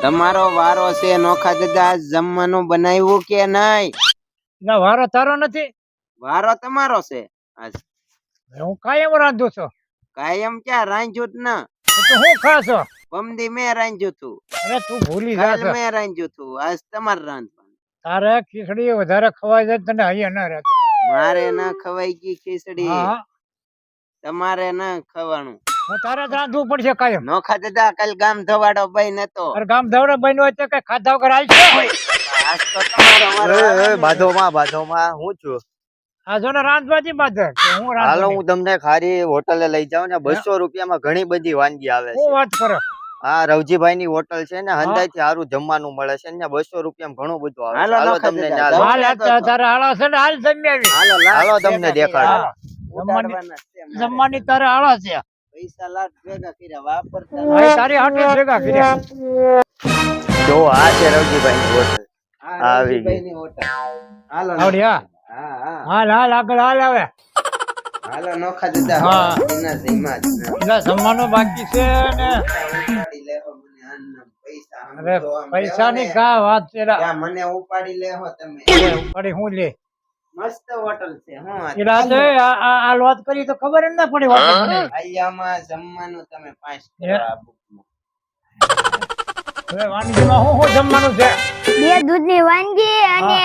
તમારો વારો છે નોખા દાદા. જમવાનું બનાવ્યું કે નહીં? ના વારો તારો નથી. વારો તમારો છે આજ. હું કાયમ રાંધું છું. કાયમ ક્યાં રાંધ્યું જ ના? તો હું ખાશો? પમદી મેં રાંધ્યું તું, અરે તું ભૂલી કાલ જા. મેં રાંધ્યું તું, આજ તમારે રાંધવાનું. તારે ખીચડી વધારે ખવાય છે તને અહીંયા ના રહેતો. મારે ના ખવાઈ ગઈ ખીચડી, હા તમારે ના ખવાનું. હું તારે જ રાંધવું પડશે કાયમ. નોખા દાદા કાલ ગામ ધવાડો બન હતો. અરે ગામ ધવડે બન્યો હોય તો કઈ ખાધા વગર હાલ છે? આજ તો તમારો વારો આવે. બાધોમાં હું છું. આ જો ને રાંધવાથી બાધર હું હાલો રાંધવાની. હું તમને ખારી હોટલે લઈ જાઉં ને 200 રૂપિયામાં ઘણી બધી વાનગી આવે હું છે. વાત કરો? હા રવજીભાઈ ની હોટલ છે ને હંદાઈથી સારું જમવાનું મળે છે ને 200 રૂપિયામાં ઘણું બધું આવે છે. હાલો હાલો નોખા તમને દાદા, ન્યા લઈ હાલ તારે હાળો છે ને હાલ જમી આવી. હાલો લાડ હાલો તમને ભેગા દેખાડો. કર્યા. ઉડાડવાના છે મારે. જમવાની તારે હાળો છે. પૈસા લાડ ભેગા કર્યા વાપરતા હવે તારી હાટે ભેગા કર્યા. જો આ છે રવજીભાઈ ની હોટલ. આ આવી રવજીભાઈની હોટલ. હાલો આવડી હા હા હા હાલ હાલ આગળ હાલ આવે. હાલો નોખા દાદા. હા. એના જેમાં જ ને. એટલે જમવાનું બાકી છે ને. ઉપાડી લેહો મને આના પૈસા. આમ અરે તો આમ પૈસાની લેવાને. કા વાત છે લા. ત્યાં મને ઉપાડી લેહો તમે. પડી હું લે મસ્ત હોટલ છે હું આ એલા તો આ વાત કરી તો ખબર જ ના પડી વાત મને. આયામાં જમવાનું તમે 5 હે? કરો આ બુકમાં. હવે વાનગીમાં હું જમવાનું છે? બે દૂધની વાનગી અને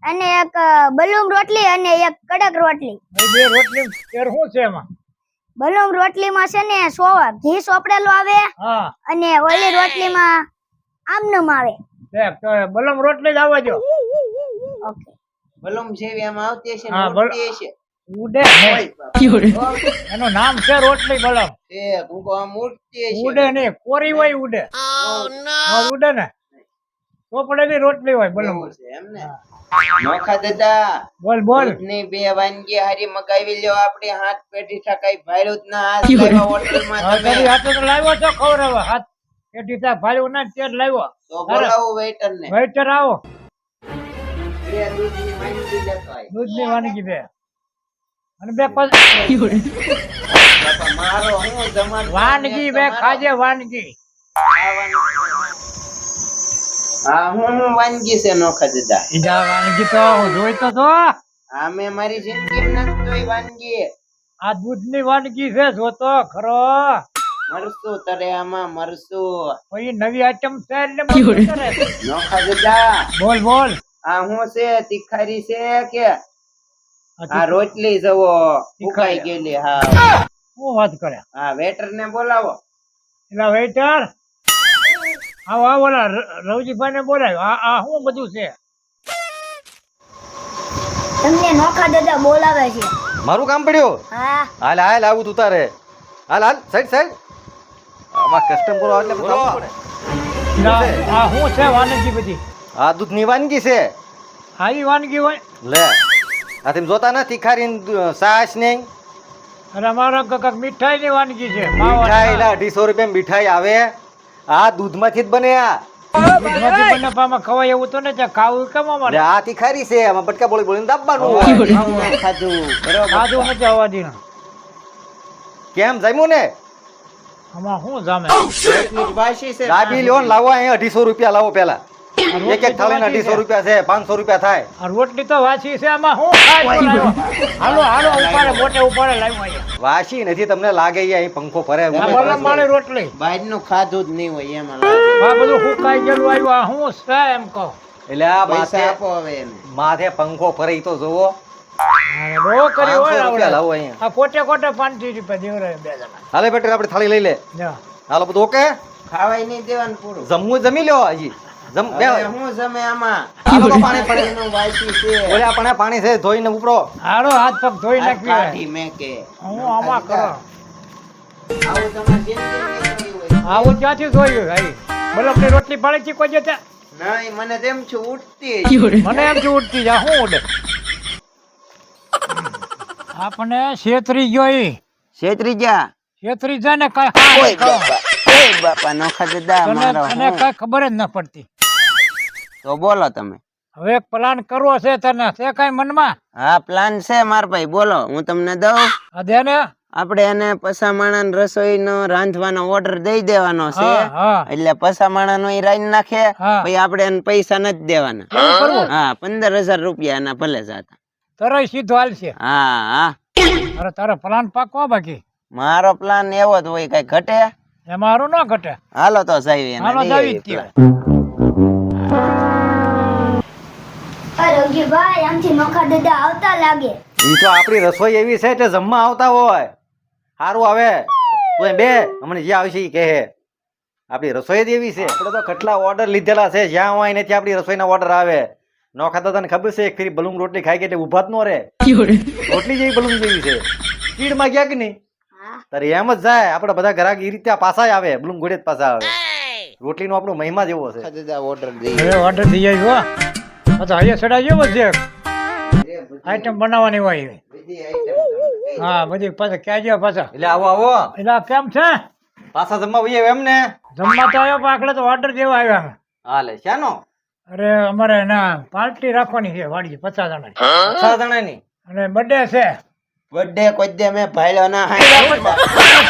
અને એક બલૂમ રોટલી અને એક કડક રોટલી. એ બે રોટલી તેર શું છે એમાં? બલૂમ રોટલીમાં છે ને ઘી સોપડેલું આવે હા અને ઓલી રોટલીમાં આમનમ આવે. દેખ તો બલમ રોટલી જ આવવા દો. ઓકે. બલૂમ જેવી આમ આવતી હશે ને હા, ઉડતી હશે. ઉડે ને. એનું નામ છે રોટલી બલમ. એ ભૂકો આમ ઉડતી હશે. ઉડે નહીં કોરી હોય ઉડે. હા, ઉડે ને તો પડેલી રોટલી હોય બલમ. એવું છે એમ ને. નોખા દાદા બોલ બોલ. દૂધની બે વાનગી હારી મગાવી લ્યો. આપણે હાથ પેઢી ઠકાઈ ભાડ્યું જ ના. આજ લાવ્યા હોટલમાં હવે તમે. તારી હાથે તો લાવ્યો છો ખવડાવવા. હાથ પેટી તા ભાડ્યું ના તે જ લાવ્યો. તો બોલાવો વેઇટર ને. વેઇટર આવો. બે દૂધની વાનગી લેતો આય. દૂધની વાનગી બે અને બે બાપા મારો હું જમાડતો વાનગી બે ખાજે વાનગી. હા હું વાનગી છે નોખા દાદા. ઈજા વાનગી તો હું જોઈતો તો. આ મેં મારી જિંદગીમાં નથી જોઈ વાનગી. આ દૂધની વાનગી છે જોતો ખરો. મરસું તરે આમાં મરસું. કોઈ નવી આઈટમ છે એટલે મસ્ત કરે. નોખા દાદા બોલ બોલ. આ હું છે તીખારી છે કે આ રોટલી જવો ઉકાઈ ગયેલી. હા શું વાત કરે? હા વેટર ને બોલાવો. એલા વેઇટર આવો આવો ઓલા રવજીભાઈ ને બોલાવ્યો. આ શું બધું છે? તમને નોખા દાદા બોલાવે છે. મારું કામ પડ્યું. હા. હાલ હાલ આવું તું તારે. હાલ હાલ સાઈડ સાઈડ. આમાં કસ્ટમર એટલે બતાવવું પડે. એલા, આ શું છે વાનગી બધી? આ દૂધની વાનગી છે. આવી વાનગી હોય? લે આ તમે જોતા નથી ખારી સાસ ને અને અમારા કાકા મીઠાઈ ની વાનગી છે. મીઠાઈ લા 250 રૂપિયા મીઠાઈ આવે. આ દૂધમાંથી જ બને. આ દૂધમાંથી બને પામાં ખવાય એવું તો નથી. ખાવું કેમ અમારે? એટલે આ તીખારી છે. આમાં બટકા બોળી બોલીને દાબવાનું હોય. ખાધું બરોબર. ખાધું નથી આવવા દીધું. કેમ જમ્યું ને? આમાં શું જામે? રોટલી જ વાસી છે. દાબી લ્યો ને લાવો અહીંયા 250 રૂપિયા લાવો પેલા. એક એક થાળીના 250 રૂપિયા છે. 500 રૂપિયા થાય. આ રોટલી તો વાંચી છે. આમાં શું ખાય તો લાવ્યો. હાલો હાલો ઉપાડે મોટે ઉપાડે લાવ્યો અહીંયા. વાસી નથી તમને લાગે અહીં પંખો ફરે. આ બલમ વાળી રોટલી. બહારનું ખાધું જ નહીં હોય એમાં લાગે. આ બધું સુકાઈ ગયેલું આવ્યું. આ શું છે એમ કહો? એટલે આ પૈસા માથે આપો હવે એને. માથે પંખો ફરે ઈ તો જોવો. બહુ કરી 500 હોય રૂપિયા આવડે. લાવો અહીંયા. આ કોટે કોટે 500 રૂપિયા દેવરાય બે જણા. હાલે બેટર આપણે થાળી લઈ લે. જા. હાલો બધું ઓકે. ખાવાય નહીં દેવાનું પૂરું. જમવું જમી લ્યો હજી. જમ બે હવે હું જમે આમાં. હાલો તો પાણી પડે. એનું વાસી છે. ઓલે આપણે પાણી છે ધોઈને ઉપરો. હાલો હાથ પગ ધોઈ આ નાખી. કાઢી મેં કે. હું આમાં કરો. આવું તમારે જિંદગીમાં નહીં હોય. આવું ક્યાંથી જોયું ભાઈ? બલમની રોટલી પાડી છે કોઈ જતા? નહીં મને તેમ છું ઉઠતી મને એમ થી ઉઠતી જા શું ઉડે? આપણે છેતરી ગયો ઈ. છેતરી જા. છેતરી જાય ને કઈ ઓય બાપા ઓય બાપા નોખા દાદા મારો તને હું. કઈ ખબર જ ન પડતી. તો બોલો તમે. હવે એક પ્લાન કરવો છે તને. છે કઈ મનમાં? હા પ્લાન છે માર ભાઈ બોલો હું તમને દઉં. આ દે ને આપણે એને પસામાણા રસોઈ નો રાંધવાનો ઓર્ડર દઈ દેવાનો છે હા હા એટલે પસામાણા નો રાંધી નાખે હા. પછી આપણે એને પૈસા નથી દેવાના એવું કરવું હા 15,000 રૂપિયા એના ભલે જાતા તરય સીધો હાલશે હા હા અરે તારો પ્લાન પાકો બાકી મારો પ્લાન એવો જ હોય કઈ ઘટે એમાં હારું ન ઘટે હાલો તો સાહેબ એને હાલો દઈ જાવી આવી જ plan. રવજીભાઈ આમથી નોખા દાદા આવતા લાગે. ઈ તો આપણી રસોઈ એવી છે કે જમવા આવતા હોય સારું આવે તું બે હમણાં જે આવશે ઈ કહે આપણી રસોઈ જ એવી છે આપણે તો કેટલા ઓર્ડર લીધેલા છે જ્યાં હોય ને ત્યાં આપણી રસોઈના ઓર્ડર આવે નોખા દાદાને ખબર છે એક ફેરી બલૂન રોટલી ખાઈ ગયા એટલે ઊભા જ ન રહે રોટલી જેવી બલૂન જેવી છે સ્પીડમાં ગયા કે નહીં તારે એમ જ જાય આપણે બધા ગ્રાહક એ રીતે પાછા જ આવે બલૂન ઘોડે જ પાછા આવે રોટલીનો આપણો મહિમા જેવો છે દાદા ઓર્ડર દઈ હવે ઓર્ડર થઈ જાય હો તો અહીંયા સડા જેવો છે આઈટમ બનાવવાની હોય એવી. બધી item હા બધી પાછા ક્યાં જેવા પાછા એટલે આવો આવો એટલે આ કેમ છે પાછા જમવા વઈએ એમ ને જમવા તો આવ્યો પણ આખડે તો ઓર્ડર દેવા આવ્યા અમે. હાલે શાનો અરે અમારે ના પાર્ટી રાખવાની છે વાડી 50 જણાની 6 જણાની અને બર્થડે છે બર્થડે કોઈ દે મેં ભાઈલો ના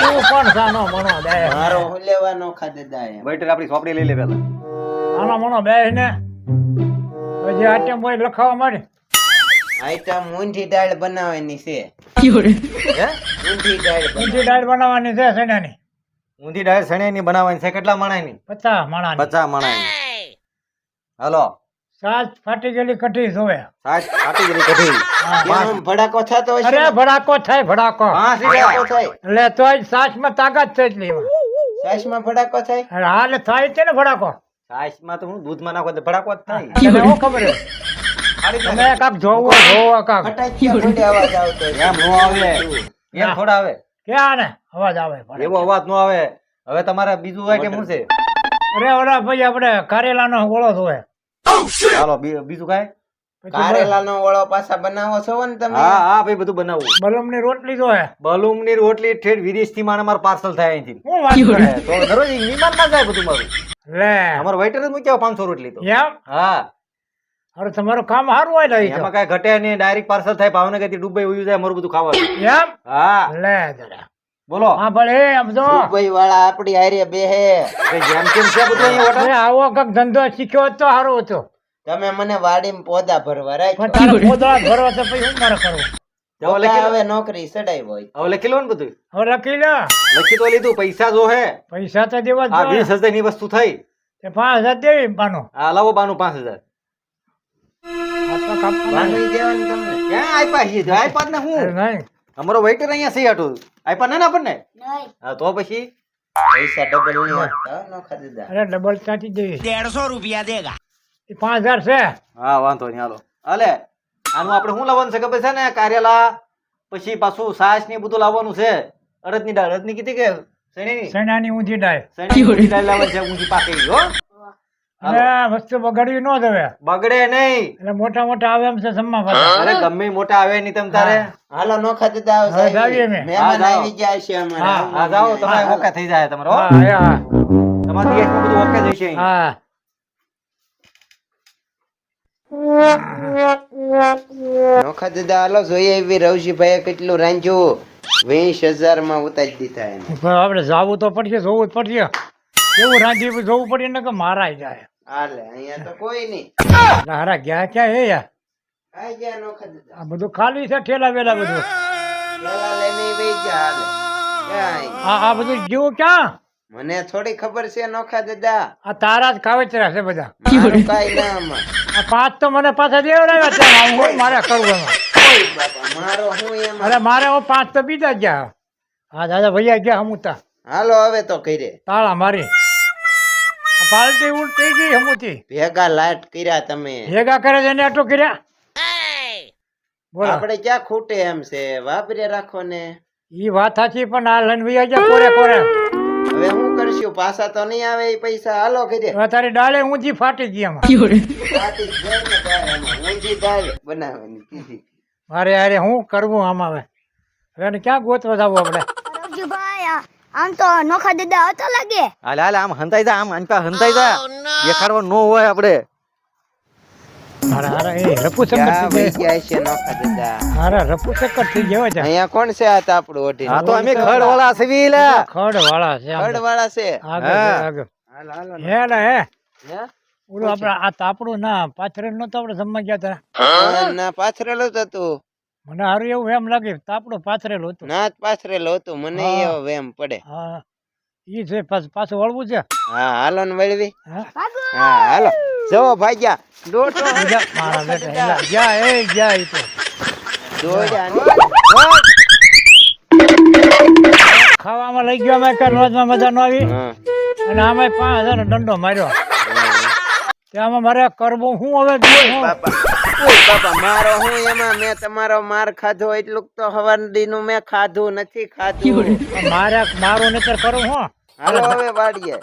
તું કોણ સાનો મણો બે મારો હું લેવાનો ખાધા એમ વેઇટર આપણી સોપડી લઈ લે પેલા સાનો મણો બે ને પછી આઈટમ હોય લખાવા માંડે આઈટમ ઊંધી દાળ બનાવવાની છે હે ઊંધી દાળ ઊંધી દાળ બનાવવાની છે સણાની ઊંધી ડાળ સણેની બનાવવાની છે કેટલા માણાની 50 માણાની 50 માણાની હાલો સાત ફાટી ગયેલી કઢી જોવે સાચ ફાટી ગઈ કઢી એનો ભડાકો થતો હશે અરે ભડાકો થાય ભડાકો ભડાકો થાય એટલે તોય સાસમાં તાકાત છે એટલી એમાં. સાસમાં ભડાકો થાય અરે હાલે થાય છે ને ભડાકો સાચમાં તો હું દૂધમાં નાખો તો ભડાકો જ થાય તને શું ખબર છે તમે કાક જોવો કાક ફટાકિયા ફૂટે અવાજ આવતો હોય. એમ નો આવે એમ થોડા આવે ક્યાં ને અવાજ આવે ભડાકો. એવો અવાજ નો આવે હવે તમારે બીજું આઈટમ શું છે અરે ઓલા ભાઈ આપણે કારેલાનો ઓળો જોવે હાલો બીજું કાંઈ પછી કારેલાનો ઓળો પાછા બનાવો છો ને તમે હા હા ભાઈ બધું બનાવવું બલૂમની રોટલી જોવે બલૂમની રોટલી ઠેઠ વિદેશથી મારે મારું પાર્સલ થાય અહીંથી હું વાત કરે તો દરરોજ મહેમાન ના જાય બધું મારું લે અમારો વેઇટર જ મૂક્યા 500 રોટલી તો એમ હા અરે તમારું કામ સારું હોય ને ઈ તો. એમાં કાંઈ ઘટે નહીં ડાયરેક્ટ પાર્સલ થાય ભાવનગર થી ડુબઈ ઉયું જાય મારું બધું ખાવાનું એમ હા લે જરા બોલો હા ભલે આમ જો દુબઈ વાળા આપડી હારે બેહે ભાઈ જેમ તેમ છે બધું અહીંયા order? અરે આવો કઈક ધંધો શીખ્યો હોત તો સારું હતું તમે મને વાડીમાં પોદા ભરવા પણ રાખ્યો તારે પોદળા જ ભરવા તો પછી શું મારે કરવું જાઓ પોતા લખી લો. હવે નોકરી સડાઈ હોય હવે લખી લો ને બધું હવે લખી લે લખી તો લીધું પૈસા જો હે પૈસા તો દેવા જ આ જોઈએ. 20,000 ની વસ્તુ થઈ તે 5,000 દેવી બાનું આ લાવો બાનું 5,000 આ તો કાપવાના. બાંધવી દેવાની તમને ક્યાં આપ્યા છીએ તો આપ્યા જ ને અરે હું નહીં અમારો વેઇટર અહીંયા છે આટલું આપ્યા ને આપણને હા તો પછી પૈસા ડબલ નહીં આપતા હો, નોખા દાદા અરે ડબલ ચાટી દેવી 150 રૂપિયા દેગા 5,000 છે હા વાંધો નહીં હાલો હાલે આનું આપણે શું લાવવાનું છે ખબર છે ને કારેલા પછી પાછું છાશ ને એ બધું લાવવાનું છે અડદની દાળ અડદની કીધી કે શેની સણાની ઊંધી ડાળ શેની ઊંધી દાળ લાવવાની છે ઊંધી પાકેલી હો અને વસ્તુ બગડવી ન દેવે બગડે નહીં એટલે મોટા મોટા આવે એમ છે જમવા પાછા અરે ગમે ઈ મોટા આવે નહીં તમ તારે હાલો નોખા દાદા આવો હવે સાહેબ. જાવીએ અમે. મહેમાન હા, જાઓ. આવી ગયા છે અમારે હા, હા જાઓ તમારે ઓકે થઈ જાય તમારો હો. હા હા તમારા દિવસમાં બધું ઓકે જશે અહીં. હા નોખા દાદા હાલો જોઈએ એવી રવજીભાઈએ કેટલું રાંધ્યું 20,000 માં ઉતારી દીધા એને પણ આપણે જાવું તો પડશે જોવું જ પડશે કેવું રાંધી જોવું પડે ને કે મારા જાય હાલે અહીંયા તો કોઈ નહીં એટલે હારા ગયા ક્યાં હે યાર આઈ ગયા નોખા દાદા આ બધું ખાલી છે ઠેલા વેલા બધું પેલા લઈને વહી ગયા હાલે ક્યાંય. આ બધું જીવું ક્યાં મને થોડી ખબર છે નોખા દાદા આ તારા જ કાવેચરા છે બધા મારું કાંઈ ના આમાં. આ 5 તો મને પાછા દેવડાવ્યા ત્યાં હું મારે કરવું એમાં ઓય બાપા મારો હું એમાં અરે મારે હું 5 તો બીજા જ ગયા હા દાદા ભૈયા ગયા હમુતા હાલો હવે તો કરે તાળા મારી આ પાર્ટી ઉલટી ગઈ હમુતી ભેગા લાટ કર્યા તમે ભેગા કરે છે એને આટલું કર્યા બોલો આપણે ક્યાં ખૂટે એમ છે વાપરે રાખો ને ઈ વાત સાચી પણ આ લઈને ભૈયા ગયા કોરે કોરે હવે હું કરશું પાછા તો નહીં આવે એ પૈસા હાલો કરે હવે તારી ડાળે ઊંચી ફાટી ગઈ એમાં પાટી જ જાય ને તારે એમાં. ઊંધી દાળ બનાવવાની કીધી. મારે અરે હું કરવું આમાં હવે એને ક્યાં ગોતવા જવું આપણે રવજીભાઈ આમ તો નોખા દાદા આવતા લાગે. હાલે હાલે આમ હંતાઈ જા આમ અનપા હંતાઈ જા દેખાડવા નો હોય આપણે હારા હારા એ રપુ ક્યાં વહી ચક્કર ગયા છે નોખા દાદા? હારા રપુ ચક્કર થઈ જવા છે અહીંયા કોણ છે આ તાપડું ઓઢીને? આ તો અમે ખડ વાળા છે લે ખડ વાળા છે આમ તો. ખડવાળા છે. આગળ હા. આગળ હાલો, હાલો. હે લે હે હે? ઓલું આપડે આ તાપડું ના પાથરેલ નતો આપડે જમવા ગયા હતા ના પાથરેલું જ હતું. મને હારું એવું એમ લાગે તાપડું પાથરેલું હતું ના જ પાથરેલું હતું. મને હા. એવો વેમ પડે. હા ઈ છે પાછું વળવું છે હા હાલો ને વળવી. હા હા હાલો. જવો ભાગ્યા. દોડો. જા, મારા બેટા હેલા, જા એ જા ઈ તો દોડ્યા ને. ખાવામાં લઈ ગયો અમે કે રોજમાં મજા ન આવી હા. અને આમાં 5000 નો દંડો માર્યો તેમાં મારે કરવું હું હવે જોઉં હું. બાપા ઓય બાપા મારો હું એમાં મેં તમારો માર ખાધો એટલું તો હવારડીનું મેં ખાધું નથી ખાધું. મારે મારું નહીતર કરું હું હાલો હવે વાડીએ.